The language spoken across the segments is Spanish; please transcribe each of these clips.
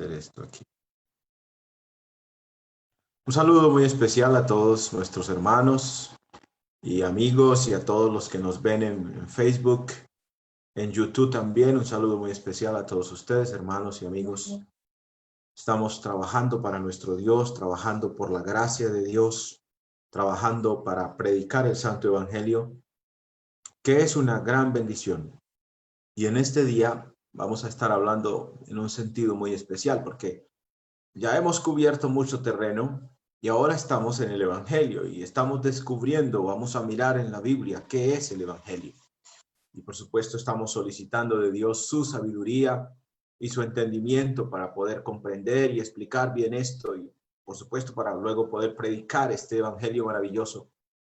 hacer esto aquí. Un saludo muy especial a todos nuestros hermanos y amigos y a todos los que nos ven en Facebook, en YouTube también. Un saludo muy especial a todos ustedes, hermanos y amigos. Estamos trabajando para nuestro Dios, trabajando por la gracia de Dios, trabajando para predicar el Santo Evangelio, que es una gran bendición. Y en este día vamos a estar hablando en un sentido muy especial, porque ya hemos cubierto mucho terreno y ahora estamos en el Evangelio y estamos descubriendo, vamos a mirar en la Biblia qué es el Evangelio. Y por supuesto estamos solicitando de Dios su sabiduría y su entendimiento para poder comprender y explicar bien esto y por supuesto para luego poder predicar este Evangelio maravilloso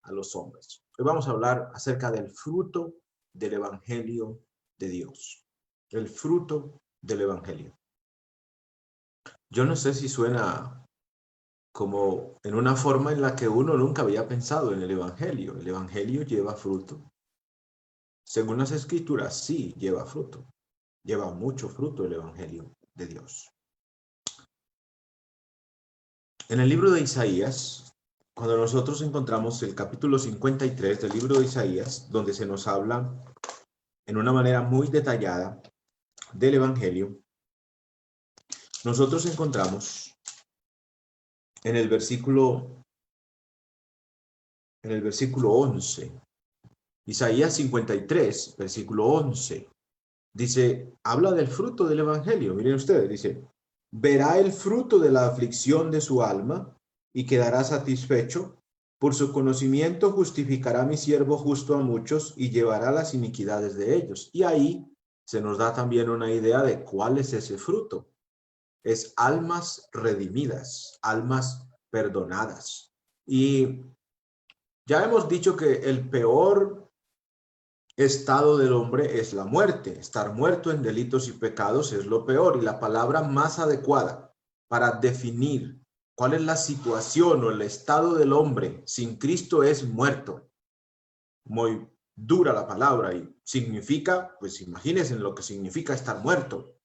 a los hombres. Hoy vamos a hablar acerca del fruto del Evangelio de Dios. El fruto del Evangelio. Yo no sé si suena como en una forma en la que uno nunca había pensado en el Evangelio. El Evangelio lleva fruto. Según las Escrituras, sí lleva fruto. Lleva mucho fruto el Evangelio de Dios. En el libro de Isaías, cuando nosotros encontramos el capítulo 53 del libro de Isaías, donde se nos habla en una manera muy detallada del Evangelio, nosotros encontramos en el versículo 11, Isaías 53, versículo 11, dice, habla del fruto del Evangelio. Miren ustedes, dice, verá el fruto de la aflicción de su alma y quedará satisfecho. Por su conocimiento justificará mi siervo justo a muchos y llevará las iniquidades de ellos. Y ahí se nos da también una idea de cuál es ese fruto. Es almas redimidas, almas perdonadas. Y ya hemos dicho que el peor estado del hombre es la muerte. Estar muerto en delitos y pecados es lo peor. Y la palabra más adecuada para definir cuál es la situación o el estado del hombre sin Cristo es muerto. Muy dura la palabra y significa, pues imagínense lo que significa estar muerto.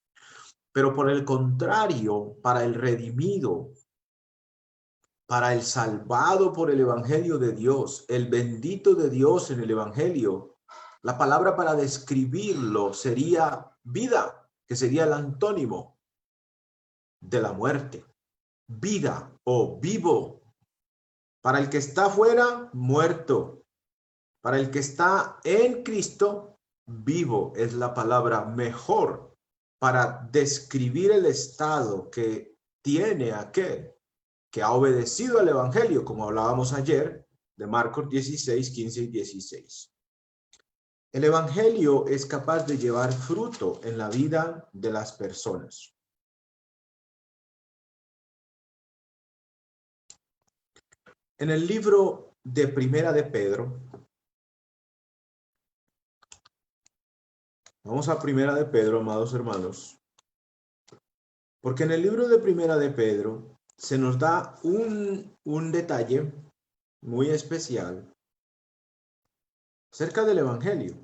Pero por el contrario, para el redimido, para el salvado por el Evangelio de Dios, el bendito de Dios en el Evangelio, la palabra para describirlo sería vida, que sería el antónimo de la muerte. Vida o vivo. Para el que está fuera, muerto. Para el que está en Cristo, vivo es la palabra mejor para describir el estado que tiene aquel que ha obedecido al Evangelio, como hablábamos ayer, de Marcos 16, 15 y 16. El Evangelio es capaz de llevar fruto en la vida de las personas. En el libro de Primera de Pedro, vamos a Primera de Pedro, amados hermanos, porque en el libro de Primera de Pedro se nos da un detalle muy especial acerca del Evangelio.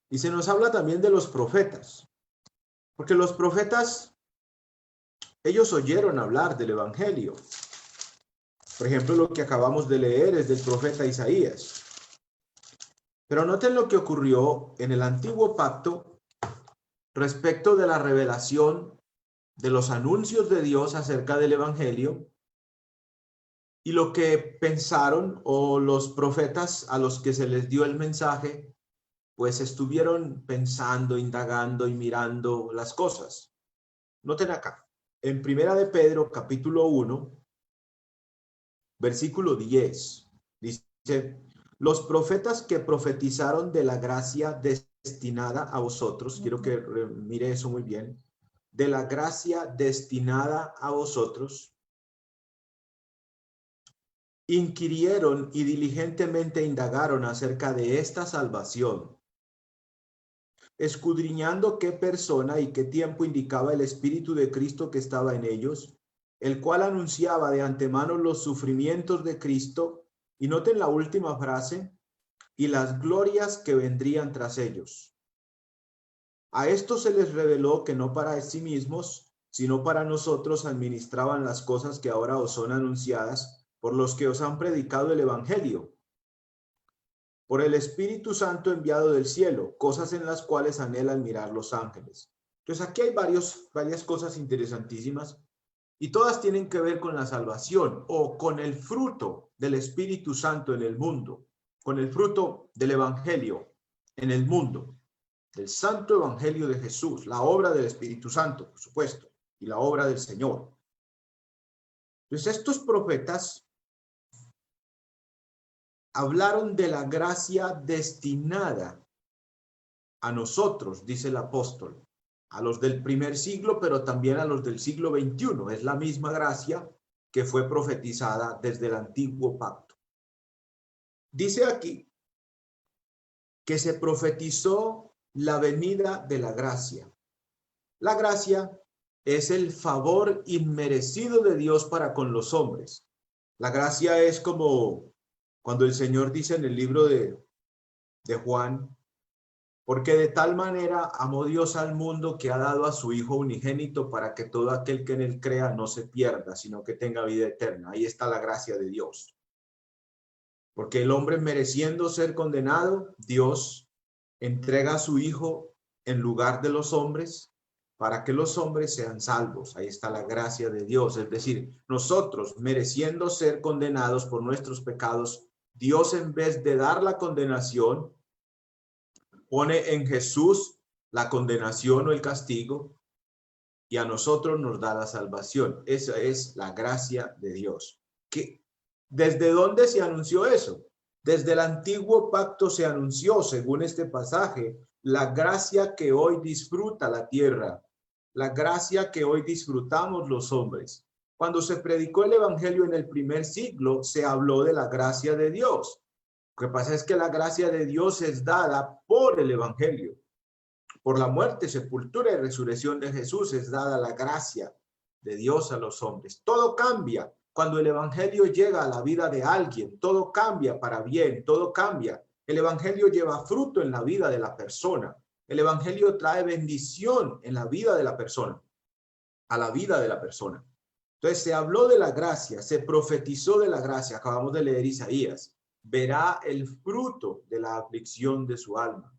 Y se nos habla también de los profetas, porque los profetas, ellos oyeron hablar del Evangelio. Por ejemplo, lo que acabamos de leer es del profeta Isaías. Pero noten lo que ocurrió en el antiguo pacto respecto de la revelación de los anuncios de Dios acerca del Evangelio y lo que pensaron o los profetas a los que se les dio el mensaje, pues estuvieron pensando, indagando y mirando las cosas. Noten acá, en Primera de Pedro, capítulo 1, versículo 10, dice, los profetas que profetizaron de la gracia destinada a vosotros, quiero que mire eso muy bien, de la gracia destinada a vosotros, inquirieron y diligentemente indagaron acerca de esta salvación, escudriñando qué persona y qué tiempo indicaba el Espíritu de Cristo que estaba en ellos, el cual anunciaba de antemano los sufrimientos de Cristo, y noten la última frase, y las glorias que vendrían tras ellos. A esto se les reveló que no para sí mismos, sino para nosotros administraban las cosas que ahora os son anunciadas por los que os han predicado el evangelio, por el Espíritu Santo enviado del cielo, cosas en las cuales anhelan mirar los ángeles. Entonces aquí hay varias cosas interesantísimas y todas tienen que ver con la salvación o con el fruto del Espíritu Santo en el mundo, con el fruto del evangelio en el mundo, del santo evangelio de Jesús, la obra del Espíritu Santo, por supuesto, y la obra del Señor. Entonces estos profetas hablaron de la gracia destinada a nosotros, dice el apóstol, a los del primer siglo, pero también a los del siglo XXI. Es la misma gracia que fue profetizada desde el antiguo pacto. Dice aquí que se profetizó la venida de la gracia. La gracia es el favor inmerecido de Dios para con los hombres. La gracia es como cuando el Señor dice en el libro de Juan, porque de tal manera amó Dios al mundo que ha dado a su Hijo unigénito para que todo aquel que en él crea no se pierda, sino que tenga vida eterna. Ahí está la gracia de Dios. Porque el hombre mereciendo ser condenado, Dios entrega a su Hijo en lugar de los hombres para que los hombres sean salvos. Ahí está la gracia de Dios. Es decir, nosotros mereciendo ser condenados por nuestros pecados, Dios en vez de dar la condenación, pone en Jesús la condenación o el castigo y a nosotros nos da la salvación. Esa es la gracia de Dios. ¿Desde dónde se anunció eso? Desde el antiguo pacto se anunció, según este pasaje, la gracia que hoy disfruta la tierra, la gracia que hoy disfrutamos los hombres. Cuando se predicó el evangelio en el primer siglo, se habló de la gracia de Dios. Lo que pasa es que la gracia de Dios es dada por el evangelio. Por la muerte, sepultura y resurrección de Jesús es dada la gracia de Dios a los hombres. Todo cambia cuando el evangelio llega a la vida de alguien. Todo cambia para bien, todo cambia. El evangelio lleva fruto en la vida de la persona. El evangelio trae bendición en la vida de la persona, a la vida de la persona. Entonces se habló de la gracia, se profetizó de la gracia. Acabamos de leer Isaías. Verá el fruto de la aflicción de su alma.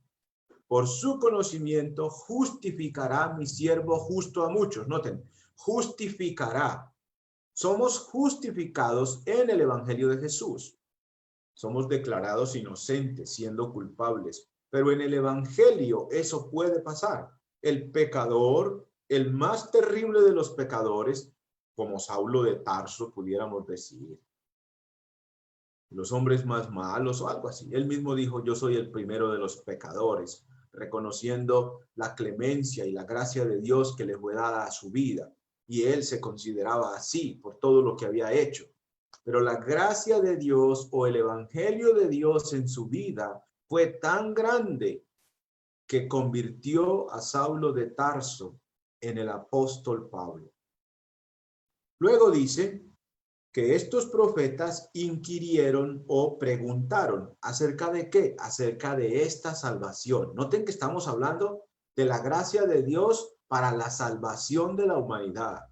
Por su conocimiento justificará mi siervo justo a muchos. Noten, justificará. Somos justificados en el evangelio de Jesús. Somos declarados inocentes siendo culpables. Pero en el evangelio eso puede pasar. El pecador, el más terrible de los pecadores, como Saulo de Tarso, pudiéramos decir, los hombres más malos o algo así. Él mismo dijo, yo soy el primero de los pecadores, reconociendo la clemencia y la gracia de Dios que le fue dada a su vida. Y él se consideraba así por todo lo que había hecho. Pero la gracia de Dios o el evangelio de Dios en su vida fue tan grande que convirtió a Saulo de Tarso en el apóstol Pablo. Luego dice que estos profetas inquirieron o preguntaron ¿acerca de qué? Acerca de esta salvación. Noten que estamos hablando de la gracia de Dios para la salvación de la humanidad.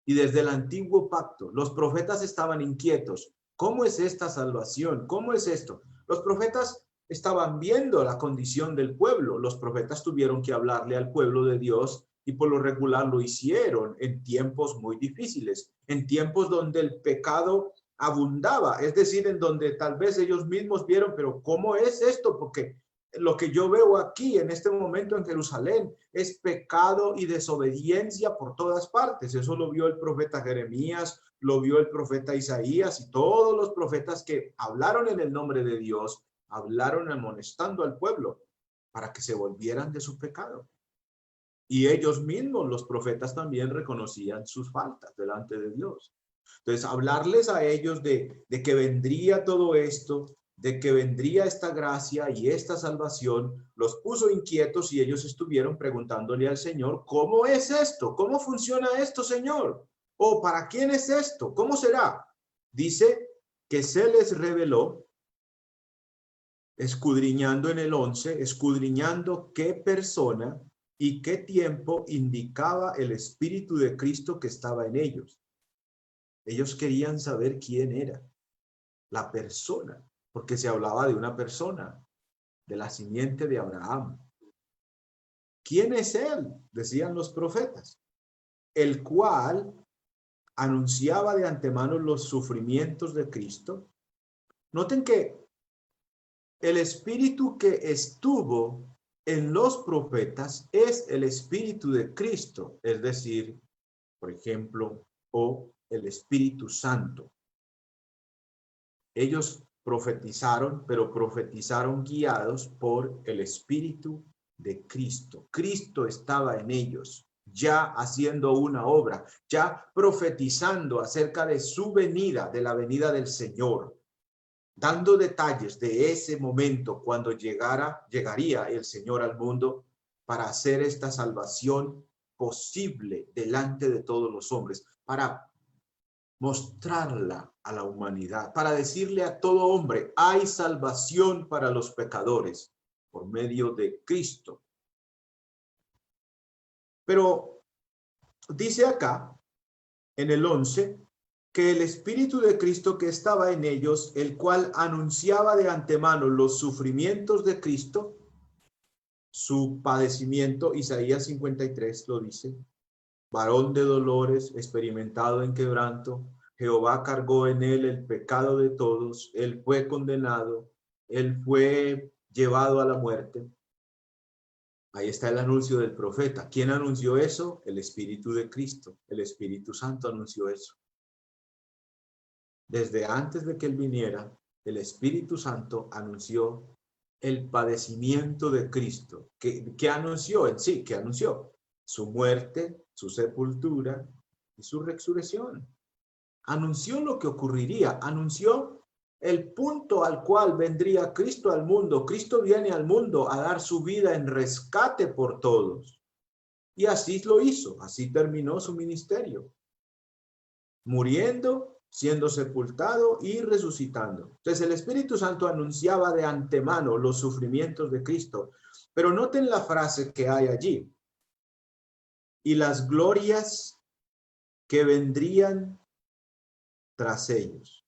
Y desde el antiguo pacto, los profetas estaban inquietos. ¿Cómo es esta salvación? ¿Cómo es esto? Los profetas estaban viendo la condición del pueblo. Los profetas tuvieron que hablarle al pueblo de Dios y por lo regular lo hicieron en tiempos muy difíciles, en tiempos donde el pecado abundaba, es decir, en donde tal vez ellos mismos vieron, pero ¿cómo es esto? Porque lo que yo veo aquí en este momento en Jerusalén es pecado y desobediencia por todas partes. Eso lo vio el profeta Jeremías, lo vio el profeta Isaías y todos los profetas que hablaron en el nombre de Dios, hablaron amonestando al pueblo para que se volvieran de su pecado. Y ellos mismos, los profetas, también reconocían sus faltas delante de Dios. Entonces, hablarles a ellos de que vendría todo esto, de que vendría esta gracia y esta salvación, los puso inquietos y ellos estuvieron preguntándole al Señor, ¿cómo es esto? ¿Cómo funciona esto, Señor? ¿O para quién es esto? ¿Cómo será? Dice que se les reveló, escudriñando en el 11, escudriñando qué persona y qué tiempo indicaba el Espíritu de Cristo que estaba en ellos. Ellos querían saber quién era la persona, porque se hablaba de una persona, de la simiente de Abraham. ¿Quién es él? Decían los profetas, el cual anunciaba de antemano los sufrimientos de Cristo. Noten que el espíritu que estuvo en los profetas es el Espíritu de Cristo, es decir, por ejemplo, o el Espíritu Santo. Ellos profetizaron, pero profetizaron guiados por el Espíritu de Cristo. Cristo estaba en ellos, ya haciendo una obra, ya profetizando acerca de su venida, de la venida del Señor, dando detalles de ese momento cuando llegaría el Señor al mundo para hacer esta salvación posible delante de todos los hombres, para mostrarla a la humanidad, para decirle a todo hombre, hay salvación para los pecadores por medio de Cristo. Pero dice acá, en el 11, que el Espíritu de Cristo que estaba en ellos, el cual anunciaba de antemano los sufrimientos de Cristo, su padecimiento, Isaías 53 lo dice, varón de dolores, experimentado en quebranto, Jehová cargó en él el pecado de todos, él fue condenado, él fue llevado a la muerte. Ahí está el anuncio del profeta. ¿Quién anunció eso? El Espíritu de Cristo. El Espíritu Santo anunció eso. Desde antes de que él viniera, el Espíritu Santo anunció el padecimiento de Cristo. ¿Qué anunció en sí? ¿Qué anunció? Su muerte, su sepultura y su resurrección. Anunció lo que ocurriría, anunció el punto al cual vendría Cristo al mundo. Cristo viene al mundo a dar su vida en rescate por todos. Y así lo hizo, así terminó su ministerio. Muriendo, siendo sepultado y resucitando. Entonces el Espíritu Santo anunciaba de antemano los sufrimientos de Cristo. Pero noten la frase que hay allí. Y las glorias que vendrían tras ellos.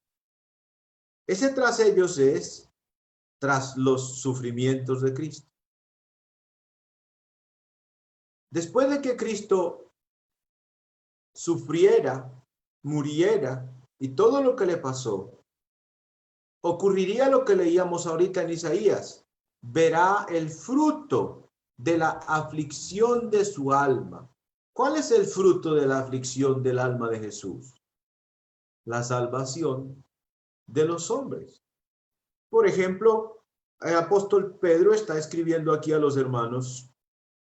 Ese tras ellos es tras los sufrimientos de Cristo. Después de que Cristo sufriera, muriera y todo lo que le pasó, ocurriría lo que leíamos ahorita en Isaías. Verá el fruto de la aflicción de su alma. ¿Cuál es el fruto de la aflicción del alma de Jesús? La salvación de los hombres. Por ejemplo, el apóstol Pedro está escribiendo aquí a los hermanos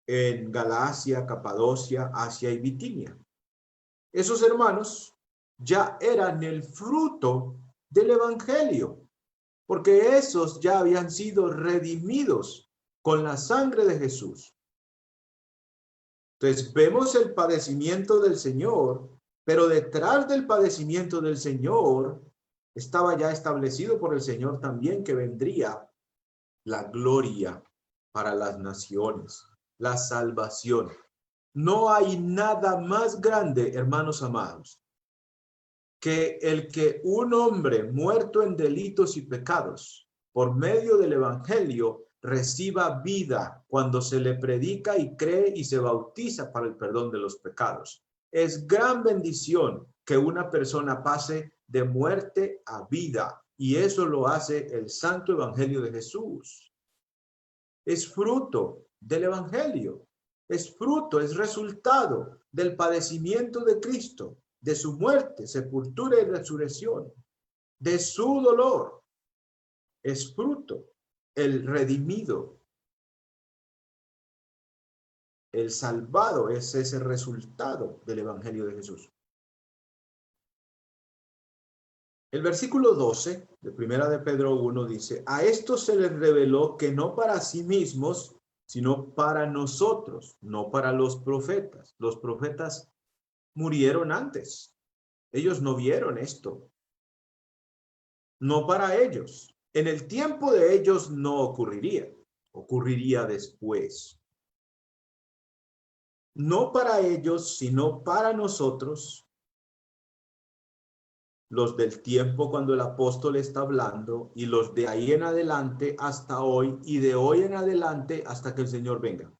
en Galacia, Capadocia, Asia y Bitinia. Esos hermanos ya eran el fruto del evangelio, porque esos ya habían sido redimidos con la sangre de Jesús. Entonces vemos el padecimiento del Señor, pero detrás del padecimiento del Señor estaba ya establecido por el Señor también que vendría la gloria para las naciones, la salvación. No hay nada más grande, hermanos amados, que el que un hombre muerto en delitos y pecados, por medio del evangelio, reciba vida cuando se le predica y cree y se bautiza para el perdón de los pecados. Es gran bendición que una persona pase de muerte a vida, y eso lo hace el santo evangelio de Jesús. Es fruto del evangelio, es fruto, es resultado del padecimiento de Cristo, de su muerte, sepultura y resurrección, de su dolor. Es fruto, el redimido, el salvado, es ese resultado del evangelio de Jesús. El versículo 12 de Primera de Pedro 1 dice, a esto se les reveló que no para sí mismos, sino para nosotros, no para los profetas. Los profetas murieron antes. Ellos no vieron esto. No para ellos. En el tiempo de ellos no ocurriría. Ocurriría después. no para ellos, sino para nosotros, los del tiempo cuando el apóstol está hablando, y los de ahí en adelante hasta hoy, y de hoy en adelante hasta que el Señor venga.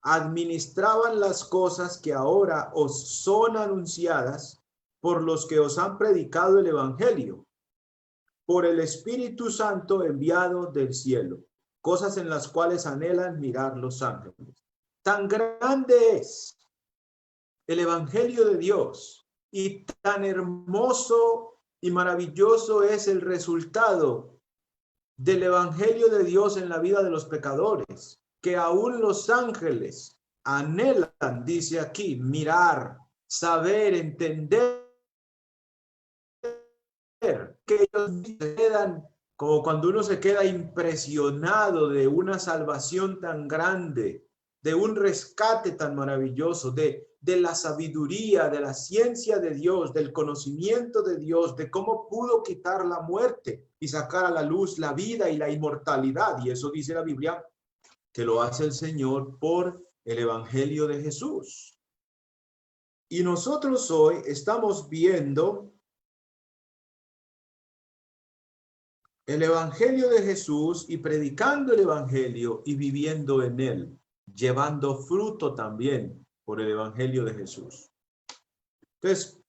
Administraban las cosas que ahora os son anunciadas por los que os han predicado el Evangelio, por el Espíritu Santo enviado del cielo, cosas en las cuales anhelan mirar los ángeles. Tan grande es el Evangelio de Dios y tan hermoso y maravilloso es el resultado del Evangelio de Dios en la vida de los pecadores, que aún los ángeles anhelan, dice aquí, mirar, saber, entender, que ellos se quedan, como cuando uno se queda impresionado de una salvación tan grande, de un rescate tan maravilloso, de la sabiduría, de la ciencia de Dios, del conocimiento de Dios, de cómo pudo quitar la muerte y sacar a la luz la vida y la inmortalidad. Y eso dice la Biblia, que lo hace el Señor por el Evangelio de Jesús. Y nosotros hoy estamos viendo el Evangelio de Jesús y predicando el Evangelio y viviendo en él, llevando fruto también por el Evangelio de Jesús. Entonces,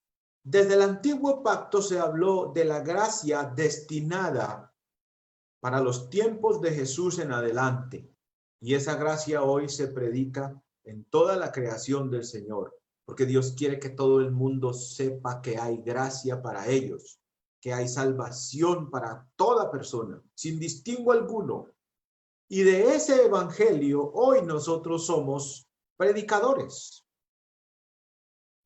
desde el antiguo pacto se habló de la gracia destinada para los tiempos de Jesús en adelante. Y esa gracia hoy se predica en toda la creación del Señor, porque Dios quiere que todo el mundo sepa que hay gracia para ellos, que hay salvación para toda persona, sin distingo alguno. Y de ese evangelio hoy nosotros somos predicadores.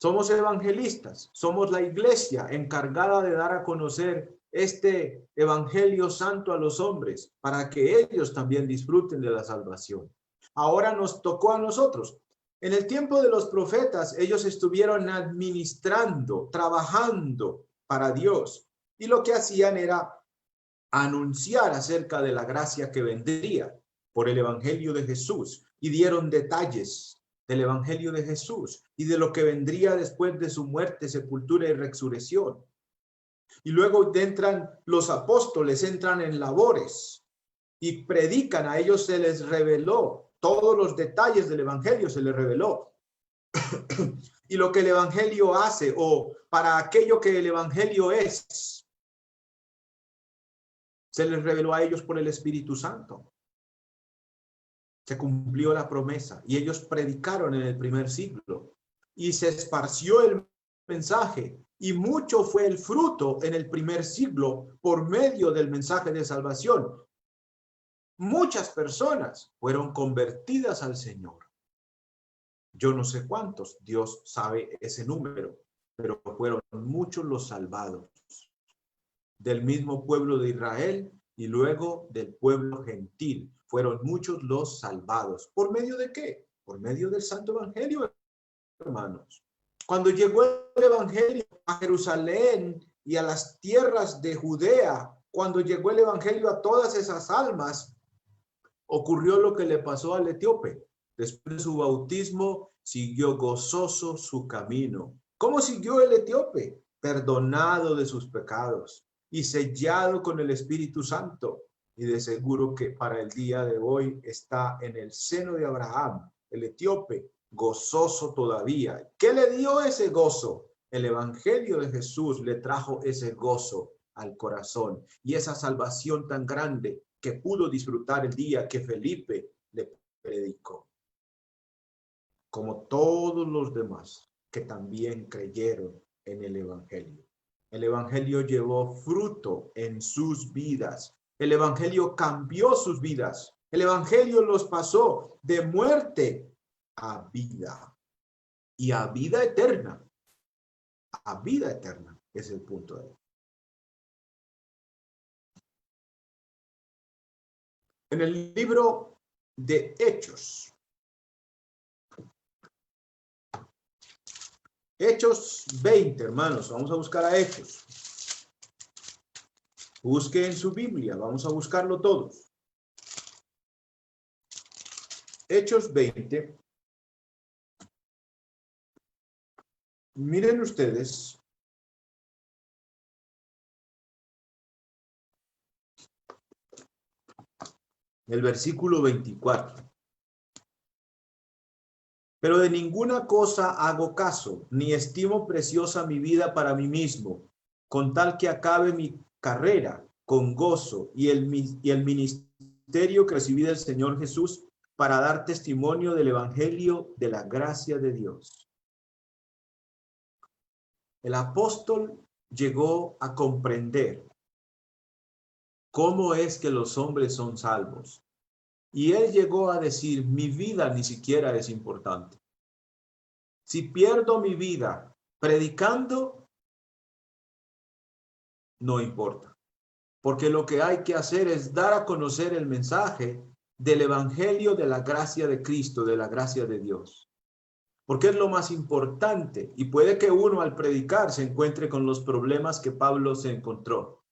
Somos evangelistas, somos la iglesia encargada de dar a conocer este evangelio santo a los hombres para que ellos también disfruten de la salvación. Ahora nos tocó a nosotros. En el tiempo de los profetas, ellos estuvieron administrando, trabajando para Dios. Y lo que hacían era anunciar acerca de la gracia que vendría por el evangelio de Jesús. Y dieron detalles del evangelio de Jesús y de lo que vendría después de su muerte, sepultura y resurrección. Y luego entran los apóstoles, entran en labores y predican. A ellos se les reveló todos los detalles del evangelio, se les reveló. Y lo que el evangelio hace, o para aquello que el evangelio es, se les reveló a ellos por el Espíritu Santo. Se cumplió la promesa y ellos predicaron en el primer siglo y se esparció el mensaje y mucho fue el fruto en el primer siglo por medio del mensaje de salvación. Muchas personas fueron convertidas al Señor. Yo no sé cuántos, Dios sabe ese número, pero fueron muchos los salvados del mismo pueblo de Israel y luego del pueblo gentil. Fueron muchos los salvados. ¿Por medio de qué? Por medio del Santo Evangelio, hermanos. Cuando llegó el Evangelio a Jerusalén y a las tierras de Judea, cuando llegó el Evangelio a todas esas almas, ocurrió lo que le pasó al etíope. Después de su bautismo, siguió gozoso su camino. ¿Cómo siguió el etíope? Perdonado de sus pecados y sellado con el Espíritu Santo. Y de seguro que para el día de hoy está en el seno de Abraham, el etíope, gozoso todavía. ¿Qué le dio ese gozo? El Evangelio de Jesús le trajo ese gozo al corazón y esa salvación tan grande que pudo disfrutar el día que Felipe le predicó. Como todos los demás que también creyeron en el Evangelio. El Evangelio llevó fruto en sus vidas. El Evangelio cambió sus vidas. El Evangelio los pasó de muerte a vida y a vida eterna. A vida eterna es el punto de él. En el libro de Hechos. Hechos 20, hermanos. Vamos a buscar a Hechos. Busque en su Biblia. Vamos a buscarlo todos. Hechos 20. Miren ustedes, el versículo 24. Pero de ninguna cosa hago caso, ni estimo preciosa mi vida para mí mismo, con tal que acabe mi carrera con gozo y el ministerio que recibí del Señor Jesús para dar testimonio del evangelio de la gracia de Dios. El apóstol llegó a comprender cómo es que los hombres son salvos. Y él llegó a decir, mi vida ni siquiera es importante. Si pierdo mi vida predicando, no importa. Porque lo que hay que hacer es dar a conocer el mensaje del evangelio de la gracia de Cristo, de la gracia de Dios. Porque es lo más importante. Y puede que uno al predicar se encuentre con los problemas que Pablo se encontró.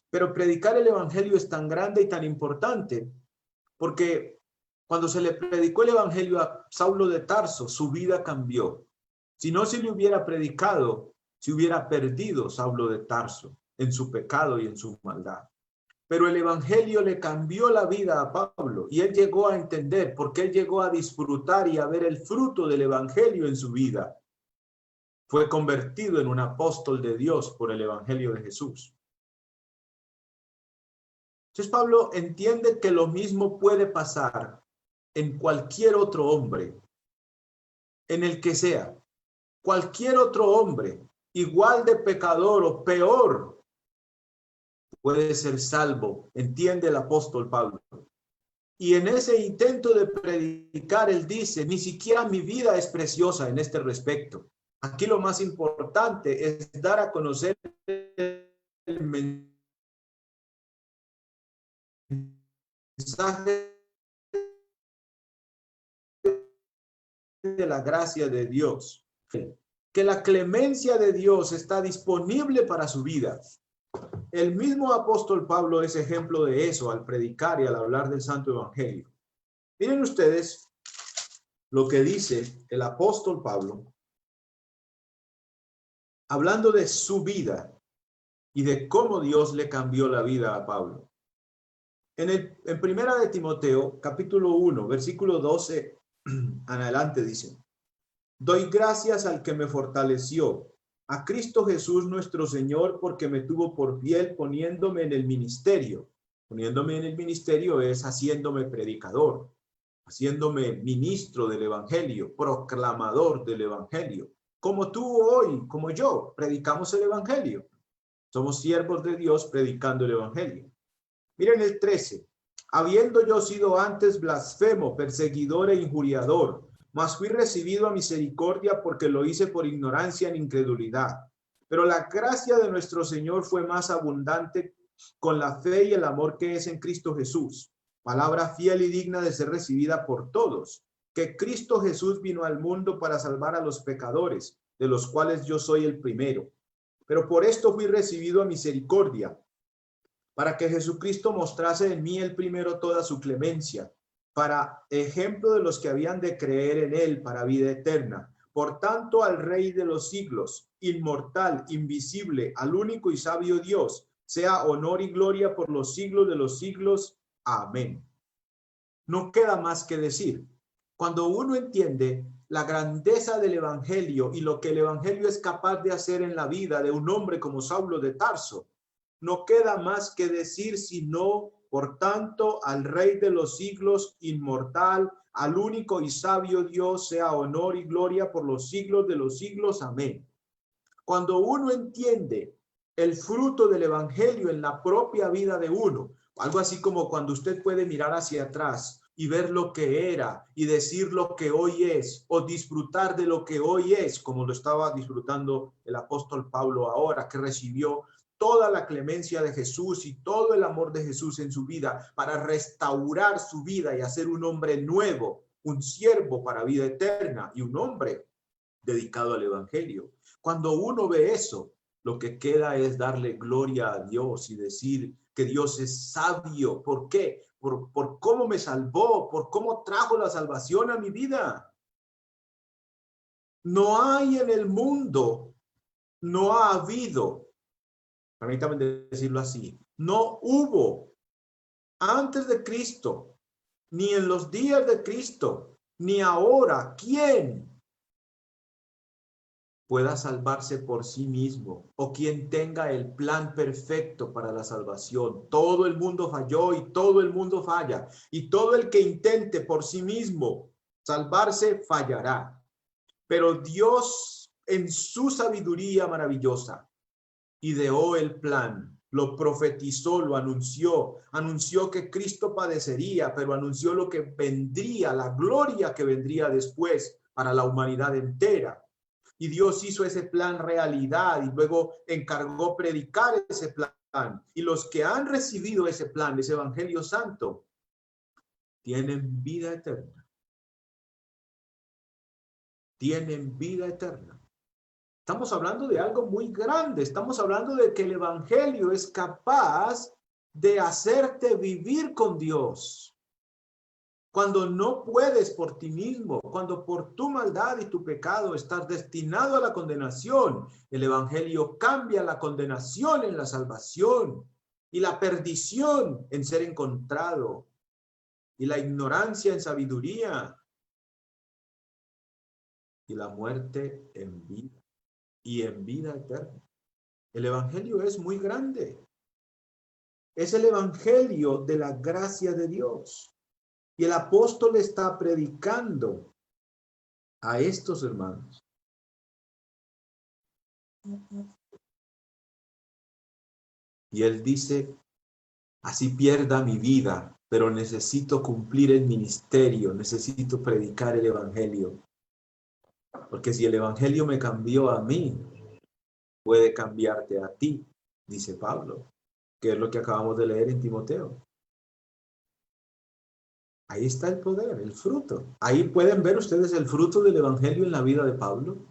Pero predicar el evangelio es tan grande y tan importante porque cuando se le predicó el evangelio a Saulo de Tarso, su vida cambió. Si no se le hubiera predicado, se hubiera perdido Saulo de Tarso en su pecado y en su maldad. Pero el evangelio le cambió la vida a Pablo y él llegó a entender, porque él llegó a disfrutar y a ver el fruto del evangelio en su vida. Fue convertido en un apóstol de Dios por el evangelio de Jesús. Entonces Pablo entiende que lo mismo puede pasar en cualquier otro hombre, en el que sea. Cualquier otro hombre, igual de pecador o peor, puede ser salvo, entiende el apóstol Pablo. Y en ese intento de predicar, él dice, ni siquiera mi vida es preciosa en este respecto. Aquí lo más importante es dar a conocer el mensaje de la gracia de Dios, que la clemencia de Dios está disponible para su vida. El mismo apóstol Pablo es ejemplo de eso al predicar y al hablar del Santo Evangelio. Miren ustedes lo que dice el apóstol Pablo, hablando de su vida y de cómo Dios le cambió la vida a Pablo. En primera de Timoteo, capítulo 1, versículo 12 en adelante dice, doy gracias al que me fortaleció, a Cristo Jesús nuestro Señor, porque me tuvo por fiel poniéndome en el ministerio. Poniéndome en el ministerio es haciéndome predicador, haciéndome ministro del evangelio, proclamador del evangelio. Como tú hoy, como yo, predicamos el evangelio. Somos siervos de Dios predicando el evangelio. Miren el 13. Habiendo yo sido antes blasfemo, perseguidor e injuriador, mas fui recibido a misericordia porque lo hice por ignorancia en incredulidad. Pero la gracia de nuestro Señor fue más abundante con la fe y el amor que es en Cristo Jesús. Palabra fiel y digna de ser recibida por todos, que Cristo Jesús vino al mundo para salvar a los pecadores, de los cuales yo soy el primero. Pero por esto fui recibido a misericordia, para que Jesucristo mostrase en mí el primero toda su clemencia, para ejemplo de los que habían de creer en él para vida eterna. Por tanto, al Rey de los siglos, inmortal, invisible, al único y sabio Dios, sea honor y gloria por los siglos de los siglos. Amén. No queda más que decir. Cuando uno entiende la grandeza del evangelio y lo que el evangelio es capaz de hacer en la vida de un hombre como Saulo de Tarso, no queda más que decir sino, por tanto, al Rey de los siglos, inmortal, al único y sabio Dios, sea honor y gloria por los siglos de los siglos. Amén. Cuando uno entiende el fruto del evangelio en la propia vida de uno, algo así como cuando usted puede mirar hacia atrás y ver lo que era y decir lo que hoy es, o disfrutar de lo que hoy es, como lo estaba disfrutando el apóstol Pablo ahora, que recibió toda la clemencia de Jesús y todo el amor de Jesús en su vida para restaurar su vida y hacer un hombre nuevo, un siervo para vida eterna y un hombre dedicado al evangelio. Cuando uno ve eso, lo que queda es darle gloria a Dios y decir que Dios es sabio. ¿Por qué? Por cómo me salvó, por cómo trajo la salvación a mi vida. No hay en el mundo, no ha habido, permítame decirlo así, no hubo antes de Cristo, ni en los días de Cristo, ni ahora, ¿quién pueda salvarse por sí mismo o quien tenga el plan perfecto para la salvación? Todo el mundo falló y todo el mundo falla, y todo el que intente por sí mismo salvarse fallará. Pero Dios, en su sabiduría maravillosa, ideó el plan, lo profetizó, lo anunció, anunció que Cristo padecería, pero anunció lo que vendría, la gloria que vendría después para la humanidad entera. Y Dios hizo ese plan realidad y luego encargó predicar ese plan. Y los que han recibido ese plan, ese Evangelio Santo, tienen vida eterna. Tienen vida eterna. Estamos hablando de algo muy grande. Estamos hablando de que el Evangelio es capaz de hacerte vivir con Dios. Cuando no puedes por ti mismo, cuando por tu maldad y tu pecado estás destinado a la condenación, el Evangelio cambia la condenación en la salvación y la perdición en ser encontrado y la ignorancia en sabiduría y la muerte en vida y en vida eterna. El Evangelio es muy grande. Es el Evangelio de la gracia de Dios. Y el apóstol está predicando a estos hermanos. Y él dice, así pierda mi vida, pero necesito cumplir el ministerio, necesito predicar el Evangelio. Porque si el Evangelio me cambió a mí, puede cambiarte a ti, dice Pablo, que es lo que acabamos de leer en Timoteo. Ahí está el poder, el fruto. Ahí pueden ver ustedes el fruto del Evangelio en la vida de Pablo.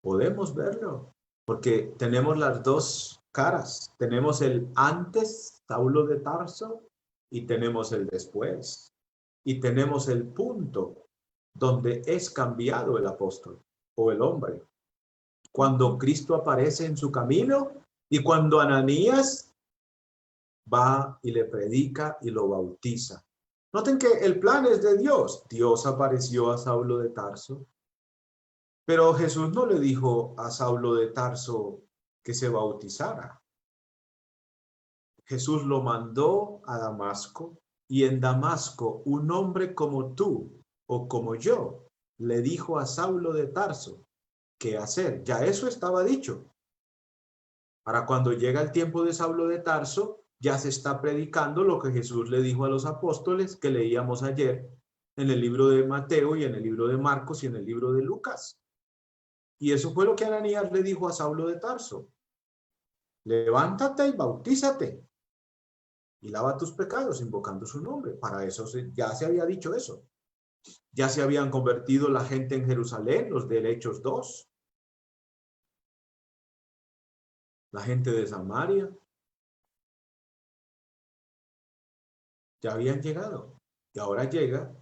Podemos verlo, porque tenemos las dos caras. Tenemos el antes, Saulo de Tarso, y tenemos el después. Y tenemos el punto donde es cambiado el apóstol o el hombre. Cuando Cristo aparece en su camino y cuando Ananías va y le predica y lo bautiza. Noten que el plan es de Dios. Dios apareció a Saulo de Tarso, pero Jesús no le dijo a Saulo de Tarso que se bautizara. Jesús lo mandó a Damasco y en Damasco un hombre como tú o como yo le dijo a Saulo de Tarso qué hacer. Ya eso estaba dicho. Para cuando llega el tiempo de Saulo de Tarso, ya se está predicando lo que Jesús le dijo a los apóstoles que leíamos ayer en el libro de Mateo y en el libro de Marcos y en el libro de Lucas. Y eso fue lo que Ananías le dijo a Saulo de Tarso. Levántate y bautízate y lava tus pecados invocando su nombre. Para eso ya se había dicho eso. Ya se habían convertido la gente en Jerusalén, los de Hechos 2. La gente de Samaria. Ya habían llegado. Y ahora llega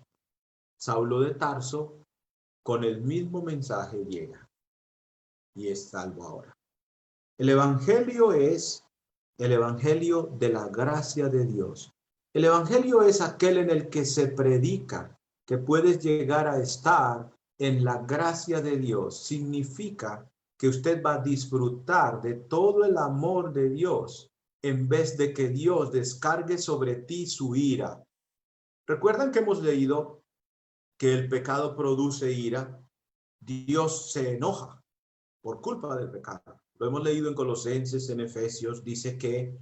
Saulo de Tarso con el mismo mensaje llega. Y es salvo ahora. El Evangelio es el Evangelio de la gracia de Dios. El Evangelio es aquel en el que se predica que puedes llegar a estar en la gracia de Dios. Significa que usted va a disfrutar de todo el amor de Dios en vez de que Dios descargue sobre ti su ira. ¿Recuerdan que hemos leído que el pecado produce ira? Dios se enoja por culpa del pecado. Lo hemos leído en Colosenses, en Efesios, dice que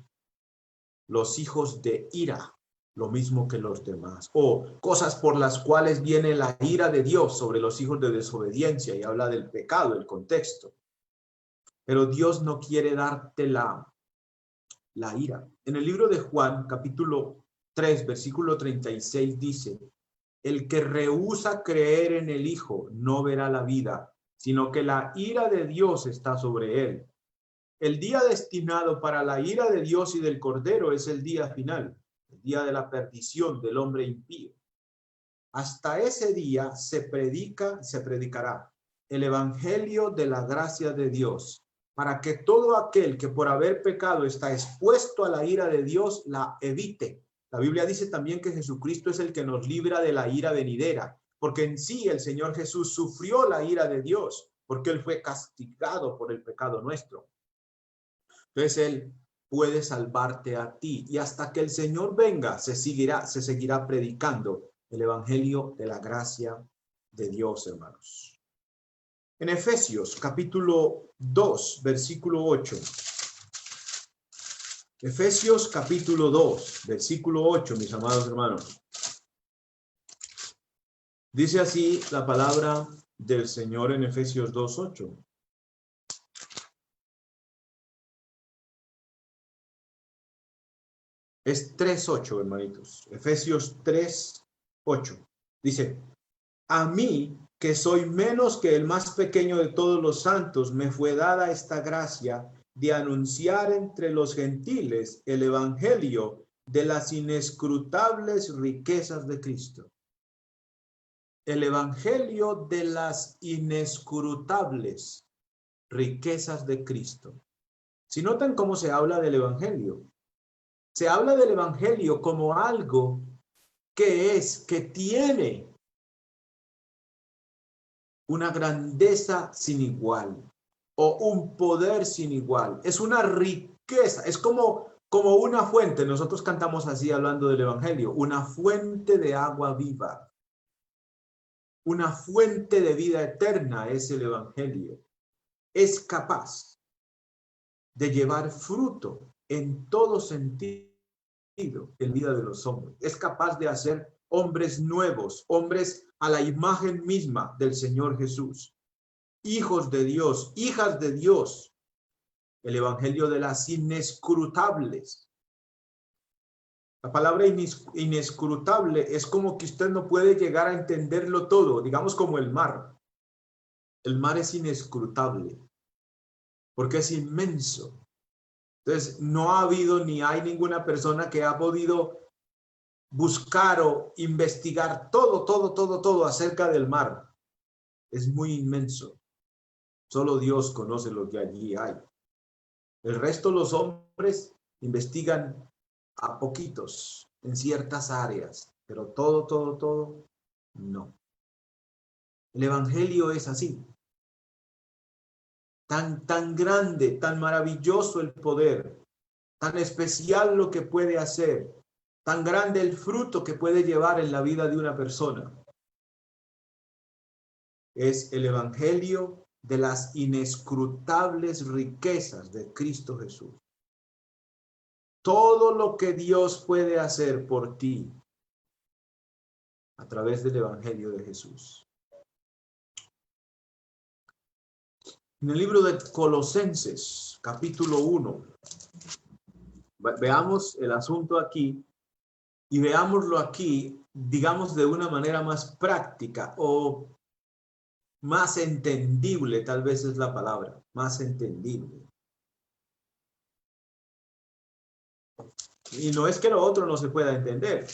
los hijos de ira, lo mismo que los demás, o cosas por las cuales viene la ira de Dios sobre los hijos de desobediencia, y habla del pecado, el contexto. Pero Dios no quiere darte la ira. En el libro de Juan, capítulo 3, versículo 36, dice, el que rehúsa creer en el Hijo no verá la vida, sino que la ira de Dios está sobre él. El día destinado para la ira de Dios y del Cordero es el día final, el día de la perdición del hombre impío. Hasta ese día se predicará el evangelio de la gracia de Dios, para que todo aquel que por haber pecado está expuesto a la ira de Dios, la evite. La Biblia dice también que Jesucristo es el que nos libra de la ira venidera, porque en sí el Señor Jesús sufrió la ira de Dios, porque Él fue castigado por el pecado nuestro. Entonces Él puede salvarte a ti, y hasta que el Señor venga, se seguirá predicando el evangelio de la gracia de Dios, hermanos. En Efesios capítulo 2, versículo 8. Efesios capítulo 2, versículo 8, mis amados hermanos. Dice así la palabra del Señor en Efesios 2, 8. Es 3:8, hermanitos. Efesios 3:8. Dice, a mí, que soy menos que el más pequeño de todos los santos, me fue dada esta gracia de anunciar entre los gentiles el evangelio de las inescrutables riquezas de Cristo. El evangelio de las inescrutables riquezas de Cristo. Si notan cómo se habla del evangelio, se habla del evangelio como algo que tiene una grandeza sin igual o un poder sin igual. Es una riqueza, es como una fuente. Nosotros cantamos así hablando del evangelio, una fuente de agua viva. Una fuente de vida eterna es el evangelio. Es capaz de llevar fruto en todo sentido en vida de los hombres. Es capaz de hacer hombres nuevos, hombres a la imagen misma del Señor Jesús. Hijos de Dios, hijas de Dios. El evangelio de las inescrutables. La palabra inescrutable es como que usted no puede llegar a entenderlo todo, digamos como el mar. El mar es inescrutable porque es inmenso. Entonces, no ha habido ni hay ninguna persona que ha podido buscar o investigar todo acerca del mar. Es muy inmenso. Solo Dios conoce lo que allí hay. El resto, los hombres investigan a poquitos en ciertas áreas, pero todo, no. El evangelio es así. Tan grande, tan maravilloso el poder, tan especial lo que puede hacer, tan grande el fruto que puede llevar en la vida de una persona. Es el evangelio de las inescrutables riquezas de Cristo Jesús. Todo lo que Dios puede hacer por ti a través del evangelio de Jesús. En el libro de Colosenses, capítulo 1, veamos el asunto aquí y veámoslo aquí, digamos, de una manera más práctica o más entendible, tal vez es la palabra, más entendible. Y no es que lo otro no se pueda entender,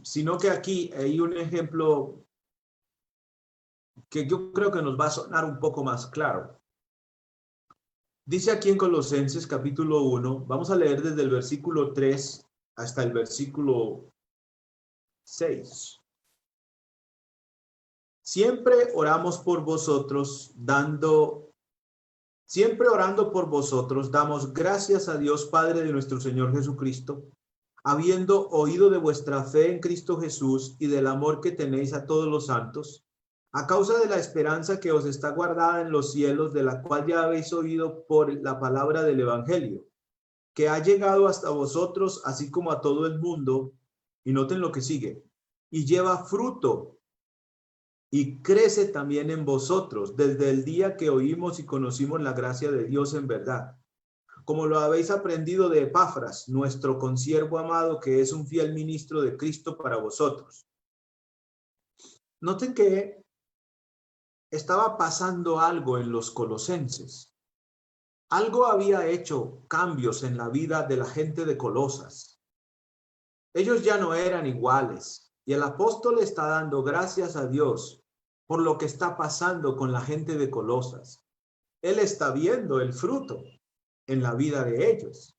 sino que aquí hay un ejemplo que yo creo que nos va a sonar un poco más claro. Dice aquí en Colosenses capítulo 1, vamos a leer desde el versículo 3 hasta el versículo 6. Siempre orando por vosotros, damos gracias a Dios Padre de nuestro Señor Jesucristo, habiendo oído de vuestra fe en Cristo Jesús y del amor que tenéis a todos los santos, a causa de la esperanza que os está guardada en los cielos, de la cual ya habéis oído por la palabra del evangelio, que ha llegado hasta vosotros, así como a todo el mundo, y noten lo que sigue, y lleva fruto, y crece también en vosotros, desde el día que oímos y conocimos la gracia de Dios en verdad, como lo habéis aprendido de Epafras, nuestro consiervo amado, que es un fiel ministro de Cristo para vosotros. Noten que estaba pasando algo en los colosenses. Algo había hecho cambios en la vida de la gente de Colosas. Ellos ya no eran iguales, y el apóstol está dando gracias a Dios por lo que está pasando con la gente de Colosas. Él está viendo el fruto en la vida de ellos.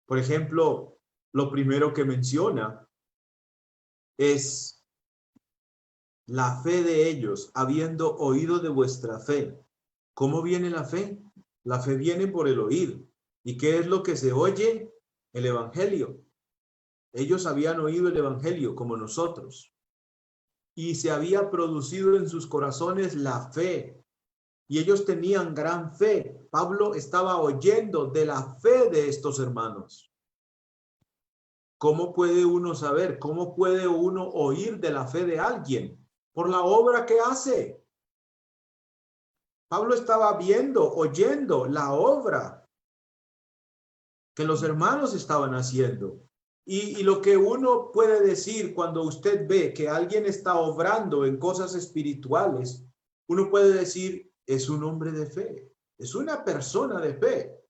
Por ejemplo, lo primero que menciona es la fe de ellos, habiendo oído de vuestra fe. ¿Cómo viene la fe? La fe viene por el oír. ¿Y qué es lo que se oye? El evangelio. Ellos habían oído el evangelio como nosotros. Y se había producido en sus corazones la fe. Y ellos tenían gran fe. Pablo estaba oyendo de la fe de estos hermanos. ¿Cómo puede uno saber? ¿Cómo puede uno oír de la fe de alguien? Por la obra que hace. Pablo estaba viendo, oyendo la obra que los hermanos estaban haciendo. Y lo que uno puede decir cuando usted ve que alguien está obrando en cosas espirituales, uno puede decir, es un hombre de fe, es una persona de fe.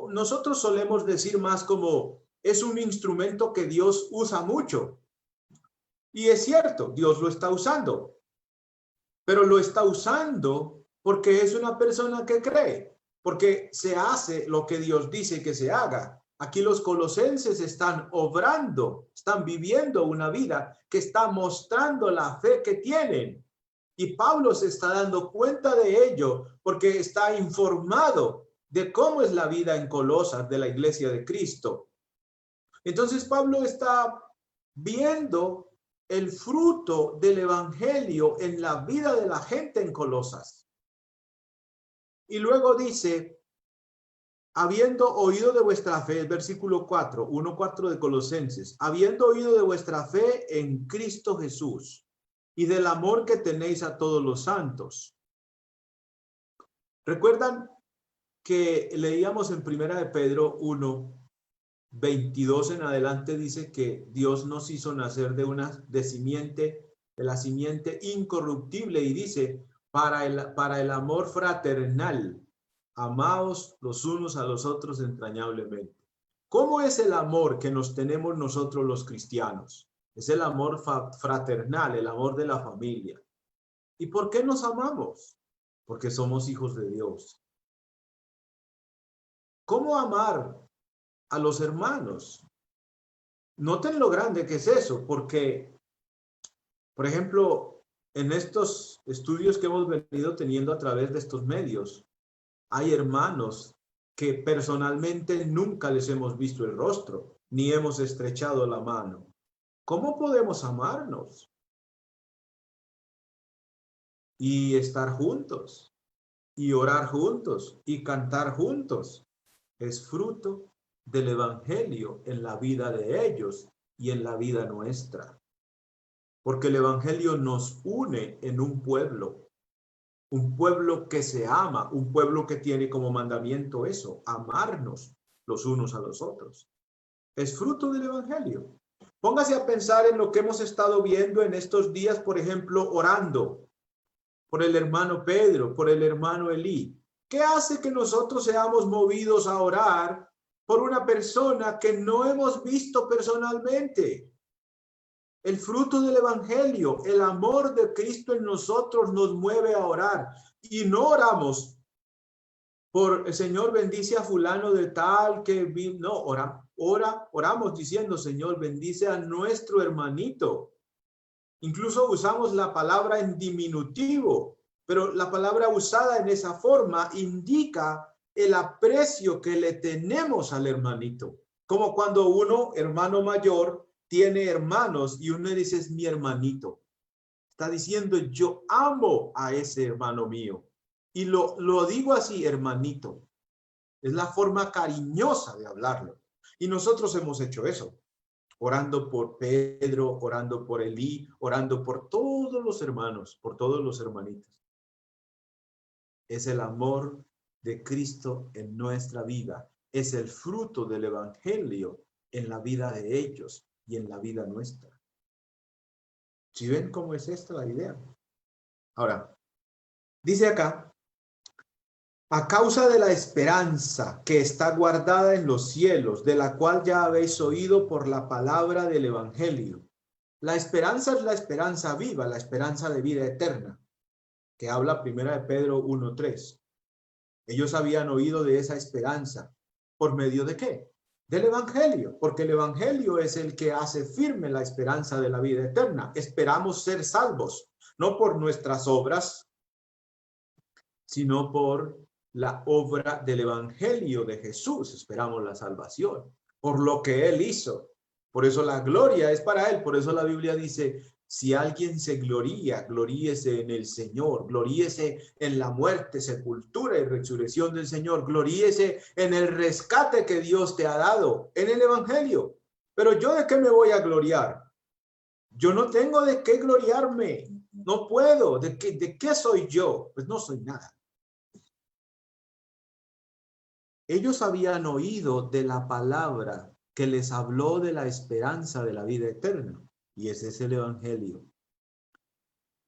Nosotros solemos decir más como, es un instrumento que Dios usa mucho. Y es cierto, Dios lo está usando, pero lo está usando porque es una persona que cree, porque se hace lo que Dios dice que se haga. Aquí los colosenses están obrando, están viviendo una vida que está mostrando la fe que tienen. Y Pablo se está dando cuenta de ello porque está informado de cómo es la vida en Colosas de la iglesia de Cristo. Entonces Pablo está viendo el fruto del evangelio en la vida de la gente en Colosas. Y luego dice, habiendo oído de vuestra fe, versículo 4, 1:4 de Colosenses, habiendo oído de vuestra fe en Cristo Jesús y del amor que tenéis a todos los santos. ¿Recuerdan que leíamos en Primera de Pedro 1:22 en adelante? Dice que Dios nos hizo nacer de la simiente incorruptible, y dice, para el amor fraternal, amaos los unos a los otros entrañablemente. ¿Cómo es el amor que nos tenemos nosotros los cristianos? Es el amor fraternal, el amor de la familia. ¿Y por qué nos amamos? Porque somos hijos de Dios. ¿Cómo amar a los hermanos? Noten lo grande que es eso, porque, por ejemplo, en estos estudios que hemos venido teniendo a través de estos medios, hay hermanos que personalmente nunca les hemos visto el rostro, ni hemos estrechado la mano. ¿Cómo podemos amarnos? Y estar juntos, y orar juntos, y cantar juntos. Es fruto del evangelio en la vida de ellos y en la vida nuestra. Porque el evangelio nos une en un pueblo que se ama, un pueblo que tiene como mandamiento eso, amarnos los unos a los otros. Es fruto del evangelio. Póngase a pensar en lo que hemos estado viendo en estos días, por ejemplo, orando por el hermano Pedro, por el hermano Elí. ¿Qué hace que nosotros seamos movidos a orar por una persona que no hemos visto personalmente? El fruto del evangelio, el amor de Cristo en nosotros nos mueve a orar. Y no oramos por el Señor bendice a fulano de tal que no, oramos diciendo, Señor bendice a nuestro hermanito. Incluso usamos la palabra en diminutivo, pero la palabra usada en esa forma indica el aprecio que le tenemos al hermanito. Como cuando uno, hermano mayor, tiene hermanos y uno dice, es mi hermanito. Está diciendo, yo amo a ese hermano mío. Y lo digo así, hermanito. Es la forma cariñosa de hablarlo. Y nosotros hemos hecho eso. Orando por Pedro, orando por Elí, orando por todos los hermanos, por todos los hermanitos. Es el amor de Cristo en nuestra vida. Es el fruto del evangelio en la vida de ellos y en la vida nuestra. ¿Sí ven cómo es esta la idea? Ahora, dice acá, a causa de la esperanza que está guardada en los cielos, de la cual ya habéis oído por la palabra del evangelio. La esperanza es la esperanza viva, la esperanza de vida eterna. que habla primera de Pedro 1:3. Ellos habían oído de esa esperanza. ¿Por medio de qué? Del Evangelio, porque el Evangelio es el que hace firme la esperanza de la vida eterna. Esperamos ser salvos, no por nuestras obras, sino por la obra del Evangelio de Jesús. Esperamos la salvación, por lo que Él hizo. Por eso la gloria es para Él. Por eso la Biblia dice, si alguien se gloría, gloríese en el Señor, gloríese en la muerte, sepultura y resurrección del Señor, gloríese en el rescate que Dios te ha dado, en el Evangelio. Pero ¿yo de qué me voy a gloriar? Yo no tengo de qué gloriarme, no puedo. ¿De qué soy yo? Pues no soy nada. Ellos habían oído de la palabra que les habló de la esperanza de la vida eterna. Y ese es el Evangelio.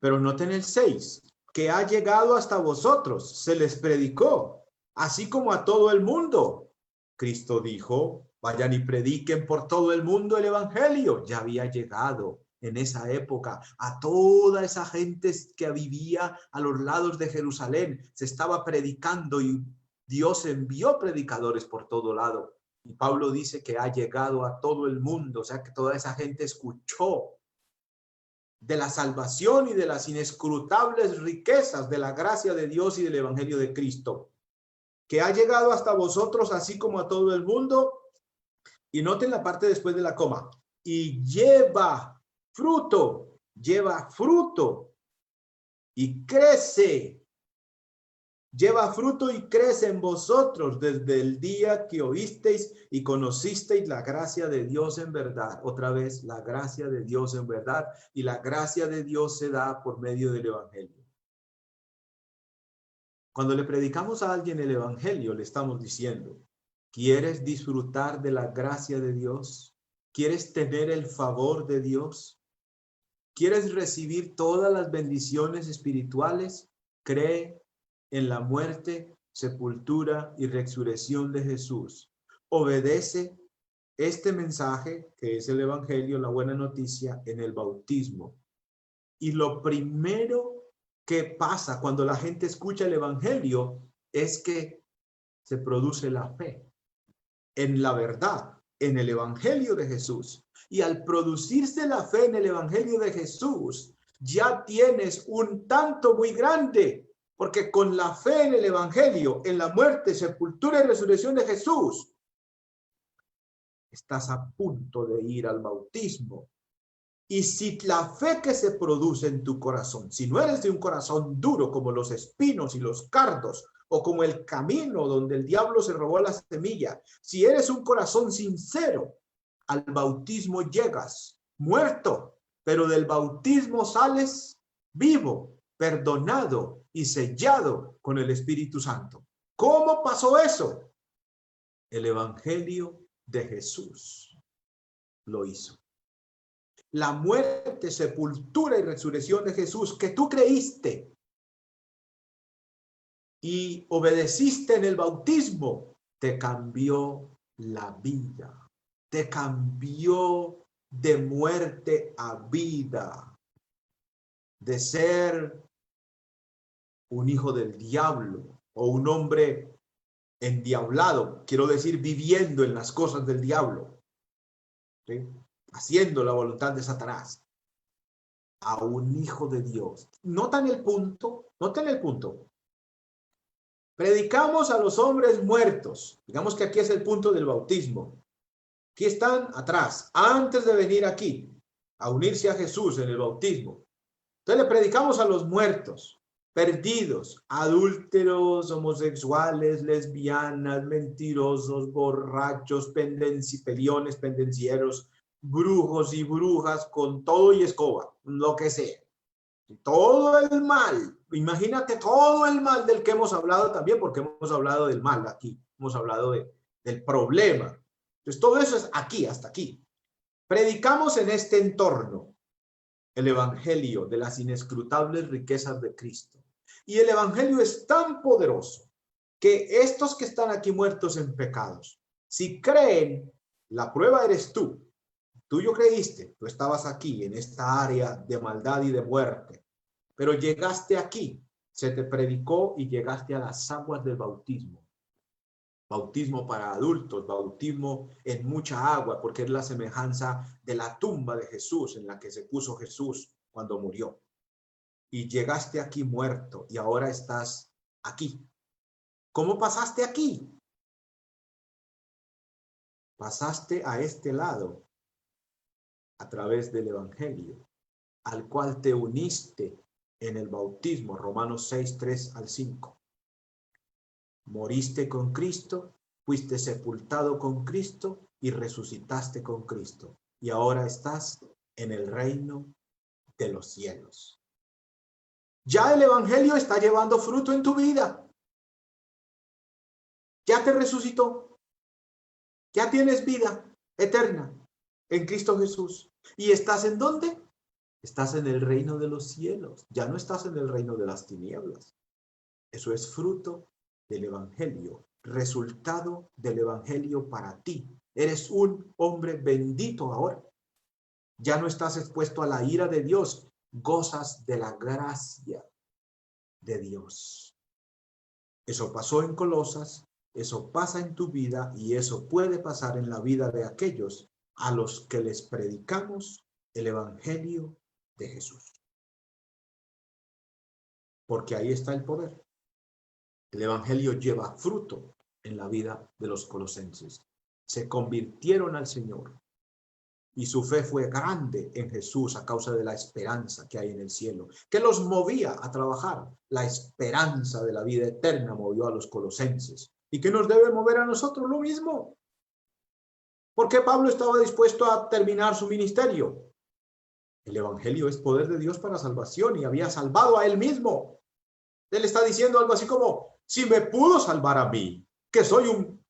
Pero noten el 6, que ha llegado hasta vosotros, se les predicó, así como a todo el mundo. Cristo dijo, vayan y prediquen por todo el mundo el Evangelio. Ya había llegado en esa época a toda esa gente que vivía a los lados de Jerusalén. Se estaba predicando y Dios envió predicadores por todo lado. Y Pablo dice que ha llegado a todo el mundo, o sea que toda esa gente escuchó de la salvación y de las inescrutables riquezas de la gracia de Dios y del Evangelio de Cristo, que ha llegado hasta vosotros así como a todo el mundo. Y noten la parte después de la coma. Y lleva fruto y crece. Lleva fruto y crece en vosotros desde el día que oísteis y conocisteis la gracia de Dios en verdad. Otra vez, la gracia de Dios en verdad. Y la gracia de Dios se da por medio del Evangelio. Cuando le predicamos a alguien el Evangelio, le estamos diciendo, ¿quieres disfrutar de la gracia de Dios? ¿Quieres tener el favor de Dios? ¿Quieres recibir todas las bendiciones espirituales? Cree en la muerte, sepultura y resurrección de Jesús. Obedece este mensaje, que es el Evangelio, la buena noticia, en el bautismo. Y lo primero que pasa cuando la gente escucha el Evangelio es que se produce la fe en la verdad, en el Evangelio de Jesús. Y al producirse la fe en el Evangelio de Jesús, ya tienes un tanto muy grande. Porque con la fe en el Evangelio, en la muerte, sepultura y resurrección de Jesús, estás a punto de ir al bautismo. Y si la fe que se produce en tu corazón, si no eres de un corazón duro como los espinos y los cardos, o como el camino donde el diablo se robó la semilla, si eres un corazón sincero, al bautismo llegas muerto, pero del bautismo sales vivo, perdonado y sellado con el Espíritu Santo. ¿Cómo pasó eso? El Evangelio de Jesús lo hizo. La muerte, sepultura y resurrección de Jesús que tú creíste y obedeciste en el bautismo, te cambió la vida. Te cambió de muerte a vida. De ser un hijo del diablo o un hombre endiablado, quiero decir, viviendo en las cosas del diablo, ¿sí? Haciendo la voluntad de Satanás, a un hijo de Dios. Noten el punto. Predicamos a los hombres muertos. Digamos que aquí es el punto del bautismo. Aquí están atrás, antes de venir aquí, a unirse a Jesús en el bautismo. Entonces le predicamos a los muertos, perdidos, adúlteros, homosexuales, lesbianas, mentirosos, borrachos, peliones, pendencieros, brujos y brujas con todo y escoba, lo que sea. Todo el mal, imagínate todo el mal del que hemos hablado también, porque hemos hablado del mal aquí, hemos hablado del problema. Entonces todo eso es aquí, hasta aquí. Predicamos en este entorno el Evangelio de las inescrutables riquezas de Cristo. Y el Evangelio es tan poderoso que estos que están aquí muertos en pecados, si creen, la prueba eres tú. Tú yo creíste, tú estabas aquí en esta área de maldad y de muerte, pero llegaste aquí Se te predicó y llegaste a las aguas del bautismo. Bautismo para adultos, bautismo en mucha agua, porque es la semejanza de la tumba de Jesús en la que se puso Jesús cuando murió. Y llegaste aquí muerto y ahora estás aquí. ¿Cómo pasaste aquí? Pasaste a este lado a través del Evangelio, al cual te uniste en el bautismo, Romanos 6, 3 al 5. Moriste con Cristo, fuiste sepultado con Cristo y resucitaste con Cristo. Y ahora estás en el reino de los cielos. Ya el Evangelio está llevando fruto en tu vida. Ya te resucitó. Ya tienes vida eterna en Cristo Jesús. ¿Y estás en dónde? Estás en el reino de los cielos. Ya no estás en el reino de las tinieblas. Eso es fruto del Evangelio, resultado del Evangelio para ti. Eres un hombre bendito ahora. Ya no estás expuesto a la ira de Dios. Gozas de la gracia de Dios. Eso pasó en Colosas, eso pasa en tu vida y eso puede pasar en la vida de aquellos a los que les predicamos el Evangelio de Jesús. Porque ahí está el poder. El Evangelio lleva fruto en la vida de los colosenses. Se convirtieron al Señor y su fe fue grande en Jesús a causa de la esperanza que hay en el cielo, que los movía a trabajar. La esperanza de la vida eterna movió a los colosenses. ¿Y qué nos debe mover a nosotros? Lo mismo. ¿Por qué Pablo estaba dispuesto a terminar su ministerio? El Evangelio es poder de Dios para salvación y había salvado a él mismo. Él está diciendo algo así como, si me pudo salvar a mí, que soy un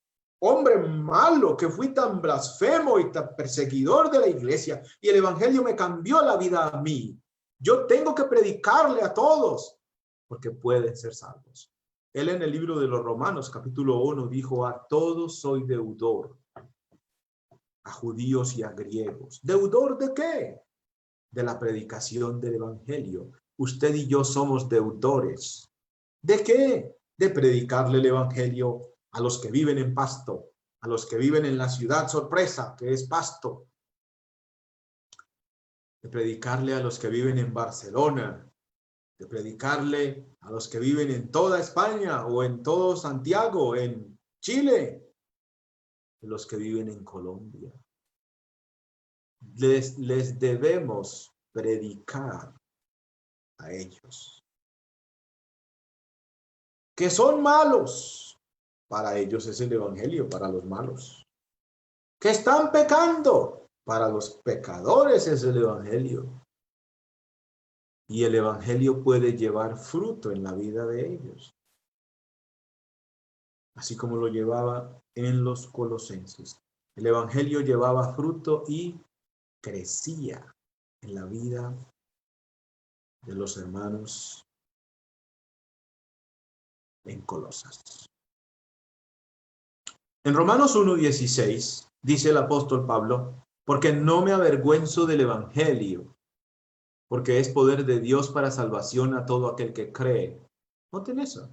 hombre malo, que fui tan blasfemo y tan perseguidor de la iglesia, y el Evangelio me cambió la vida a mí. Yo tengo que predicarle a todos, porque pueden ser salvos. Él en el libro de los Romanos, capítulo 1, dijo, a todos soy deudor, a judíos y a griegos. ¿Deudor de qué? De la predicación del Evangelio. Usted y yo somos deudores. ¿De qué? De predicarle el Evangelio a los que viven en Pasto, a los que viven en la ciudad sorpresa, que es Pasto. De predicarle a los que viven en Barcelona, de predicarle a los que viven en toda España o en todo Santiago, en Chile, de los que viven en Colombia. Les debemos predicar a ellos. Que son malos, para ellos es el Evangelio, para los malos. Que están pecando, para los pecadores es el Evangelio. Y el Evangelio puede llevar fruto en la vida de ellos. Así como lo llevaba en los colosenses. El Evangelio llevaba fruto y crecía en la vida de los hermanos en Colosas. En Romanos 1:16 dice el apóstol Pablo, porque no me avergüenzo del Evangelio, porque es poder de Dios para salvación a todo aquel que cree. Noten eso.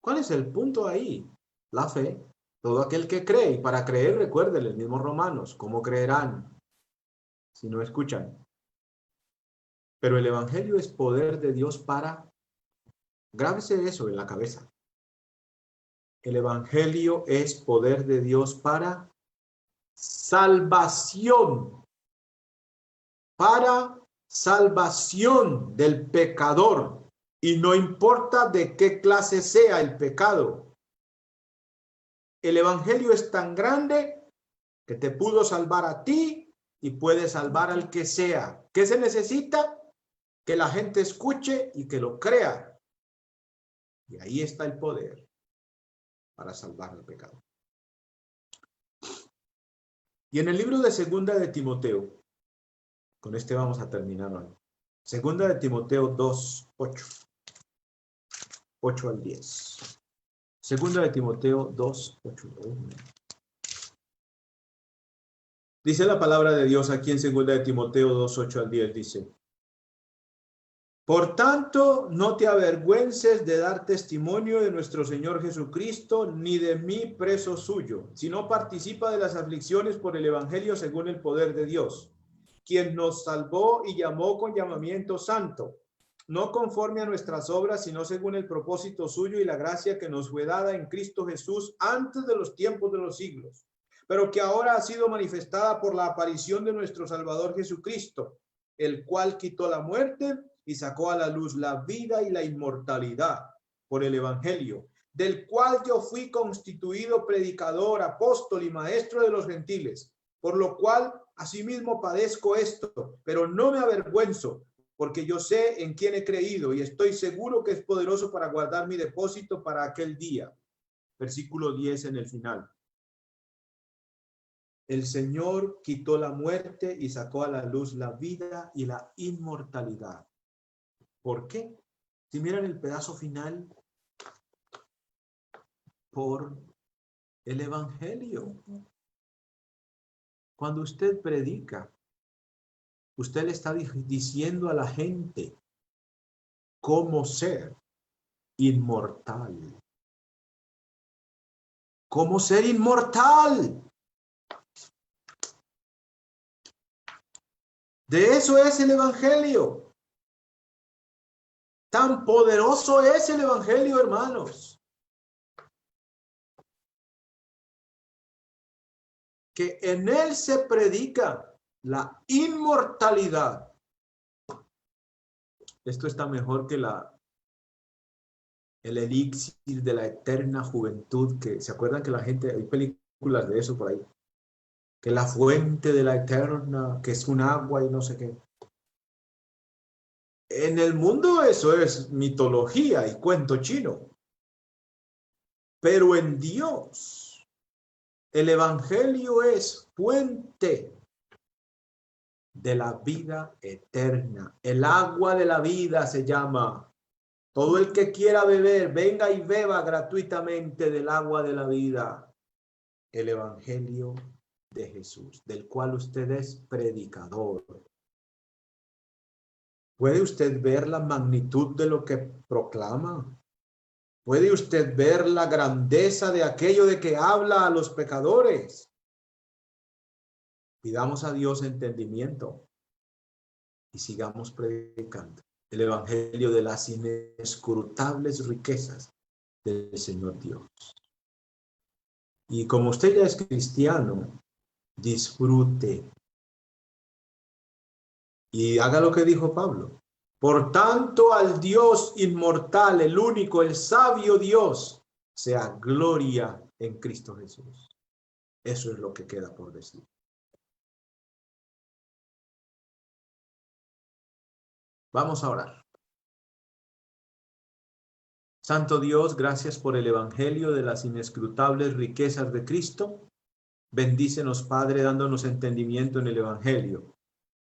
¿Cuál es el punto ahí? La fe. Todo aquel que cree, y para creer, recuerden el mismo Romanos, ¿cómo creerán si no escuchan? Pero el Evangelio es poder de Dios para, grábese eso en la cabeza. El Evangelio es poder de Dios para salvación del pecador, y no importa de qué clase sea el pecado. El Evangelio es tan grande que te pudo salvar a ti y puede salvar al que sea. ¿Qué se necesita? Que la gente escuche y que lo crea. Y ahí está el poder para salvar al pecado. Y en el libro de Segunda de Timoteo, con este vamos a terminar hoy. Segunda de Timoteo 2:8. 8 al 10. Segunda de Timoteo 2:8. Dice la palabra de Dios aquí en Segunda de Timoteo 2:8 al 10. Dice, Por tanto, no te avergüences de dar testimonio de nuestro Señor Jesucristo, ni de mí preso suyo, sino participa de las aflicciones por el Evangelio según el poder de Dios, quien nos salvó y llamó con llamamiento santo, no conforme a nuestras obras, sino según el propósito suyo y la gracia que nos fue dada en Cristo Jesús antes de los tiempos de los siglos, pero que ahora ha sido manifestada por la aparición de nuestro Salvador Jesucristo, el cual quitó la muerte y sacó a la luz la vida y la inmortalidad por el Evangelio, del cual yo fui constituido predicador, apóstol y maestro de los gentiles, por lo cual asimismo padezco esto, pero no me avergüenzo, porque yo sé en quién he creído y estoy seguro que es poderoso para guardar mi depósito para aquel día. Versículo 10 en el final. El Señor quitó la muerte y sacó a la luz la vida y la inmortalidad. ¿Por qué? Si miran el pedazo final, por el Evangelio. Cuando usted predica, usted le está diciendo a la gente cómo ser inmortal. ¿Cómo ser inmortal? De eso es el Evangelio. Tan poderoso es el Evangelio, hermanos, que en él se predica la inmortalidad. Esto está mejor que el elixir de la eterna juventud, que se acuerdan que la gente, hay películas de eso por ahí, que la fuente de la eterna, que es un agua y no sé qué. En el mundo eso es mitología y cuento chino. Pero en Dios, el Evangelio es fuente de la vida eterna. El agua de la vida se llama. Todo el que quiera beber, venga y beba gratuitamente del agua de la vida. El Evangelio de Jesús, del cual usted es predicador. ¿Puede usted ver la magnitud de lo que proclama? ¿Puede usted ver la grandeza de aquello de que habla a los pecadores? Pidamos a Dios entendimiento y sigamos predicando el Evangelio de las inescrutables riquezas del Señor Dios. Y como usted ya es cristiano, disfrute y haga lo que dijo Pablo. Por tanto, al Dios inmortal, el único, el sabio Dios, sea gloria en Cristo Jesús. Eso es lo que queda por decir. Vamos a orar. Santo Dios, gracias por el Evangelio de las inescrutables riquezas de Cristo. Bendícenos, Padre, dándonos entendimiento en el Evangelio.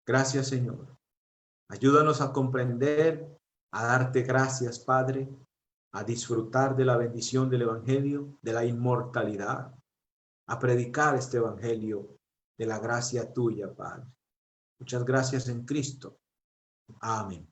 Gracias, Señor. Ayúdanos a comprender, a darte gracias, Padre, a disfrutar de la bendición del Evangelio, de la inmortalidad, a predicar este Evangelio de la gracia tuya, Padre. Muchas gracias en Cristo. Amén.